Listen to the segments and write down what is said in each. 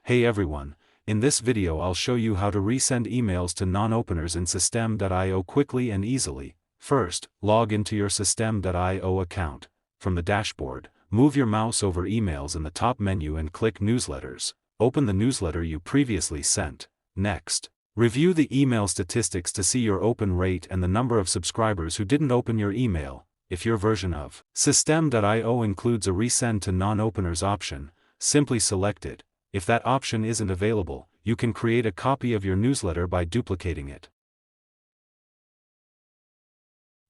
Hey everyone, in this video I'll show you how to resend emails to non-openers in System.io quickly and easily. First, log into your System.io account. From the dashboard, move your mouse over emails in the top menu and click Newsletters. Open the newsletter you previously sent. Next, review the email statistics to see your open rate and the number of subscribers who didn't open your email. If your version of System.io includes a resend to non-openers option, simply select it. If that option isn't available, you can create a copy of your newsletter by duplicating it.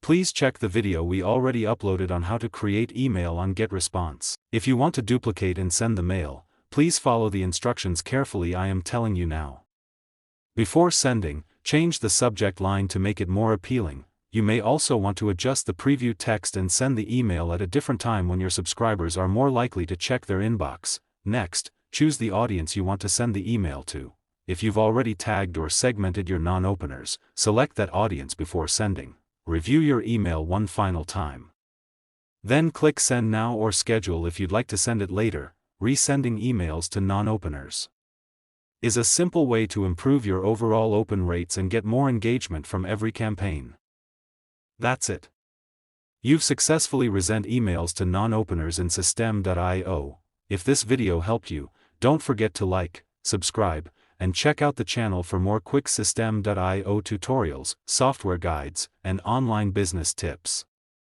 Please check the video we already uploaded on how to create email on GetResponse. If you want to duplicate and send the mail, please follow the instructions carefully I am telling you now. Before sending, change the subject line to make it more appealing. You may also want to adjust the preview text and send the email at a different time when your subscribers are more likely to check their inbox. Next, choose the audience you want to send the email to. If you've already tagged or segmented your non-openers, select that audience before sending. Review your email one final time. Then click Send Now or Schedule if you'd like to send it later. Resending emails to non-openers is a simple way to improve your overall open rates and get more engagement from every campaign. That's it. You've successfully resent emails to non-openers in System.io. If this video helped you, don't forget to like, subscribe, and check out the channel for more quick System.io tutorials, software guides, and online business tips.